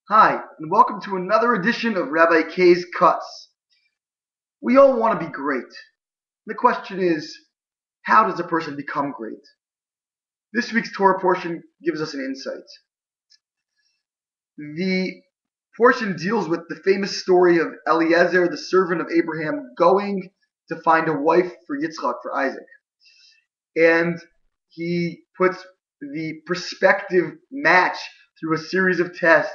Hi, and welcome to another edition of Rabbi K's Cuts. We all want to be great. The question is, how does a person become great? This week's Torah portion gives us an insight. The portion deals with the famous story of Eliezer, the servant of Abraham, going to find a wife for Yitzchak, for Isaac. And he puts the prospective match through a series of tests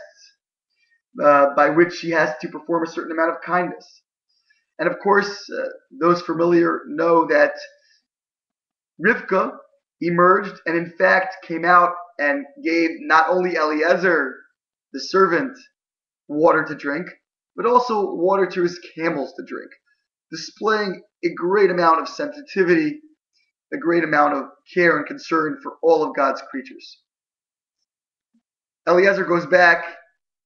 by which he has to perform a certain amount of kindness. And of course, those familiar know that Rivka emerged and in fact came out and gave not only Eliezer, the servant, water to drink, but also water to his camels to drink, displaying a great amount of sensitivity, a great amount of care and concern for all of God's creatures. Eliezer goes back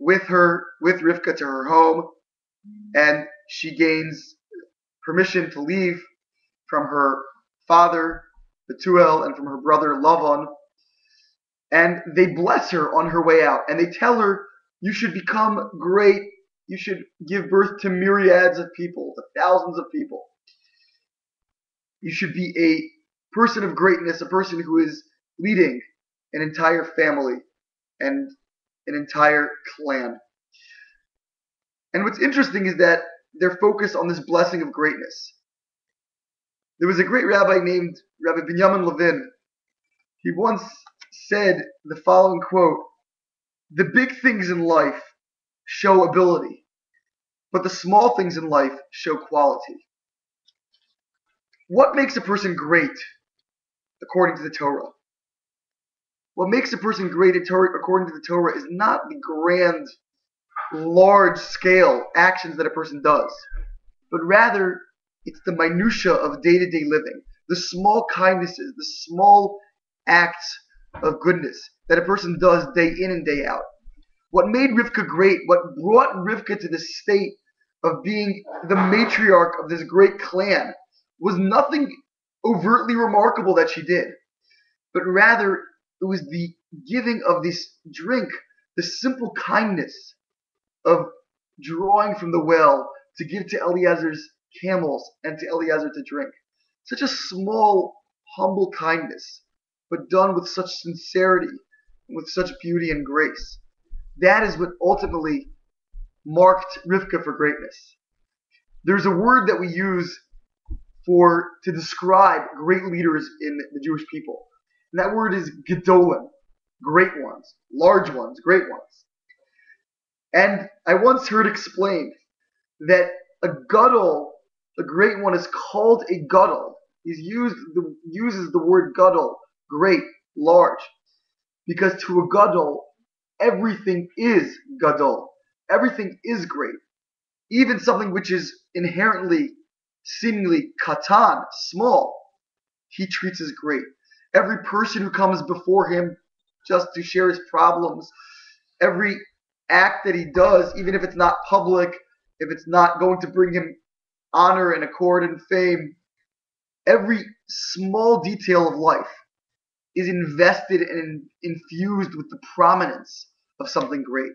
with Rivka to her home, and she gains permission to leave from her father, Bethuel, and from her brother, Lavan. And they bless her on her way out. And they tell her, you should become great. You should give birth to myriads of people, to thousands of people. You should be a person of greatness, a person who is leading an entire family and an entire clan. And what's interesting is that they're focused on this blessing of greatness. There was a great rabbi named Rabbi Binyamin Levin. He once said the following quote: "The big things in life show ability, but the small things in life show quality." What makes a person great according to the Torah? What makes a person great according to the Torah is not the grand, large-scale actions that a person does, but rather it's the minutia of day-to-day living, the small kindnesses, the small acts of goodness that a person does day in and day out. What made Rivka great, what brought Rivka to the state of being the matriarch of this great clan, was nothing overtly remarkable that she did, but rather it was the giving of this drink, the simple kindness of drawing from the well to give to Eliezer's camels and to Eliezer to drink. Such a small, humble kindness, but done with such sincerity, with such beauty and grace. That is what ultimately marked Rivka for greatness. There's a word that we use to describe great leaders in the Jewish people, and that word is gedolim, great ones, large ones, great ones. And I once heard explained that a gadol, a great one, is called a gadol. He uses the word gadol, great, large, because to a gadol, everything is gadol. Everything is great. Even something which is inherently, seemingly katan, small, he treats as great. Every person who comes before him just to share his problems, every act that he does, even if it's not public, if it's not going to bring him honor and accord and fame, every small detail of life is invested and infused with the prominence of something great.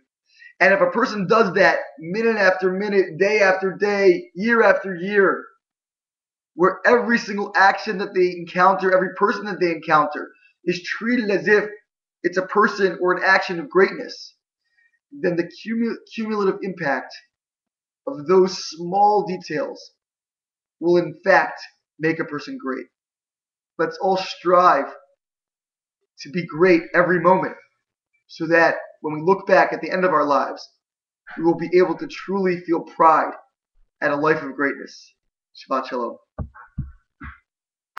And if a person does that minute after minute, day after day, year after year, where every single action that they encounter, every person that they encounter is treated as if it's a person or an action of greatness, then the cumulative impact of those small details will in fact make a person great. Let's all strive to be great every moment, so that when we look back at the end of our lives, we will be able to truly feel pride at a life of greatness. Shabbat Shalom.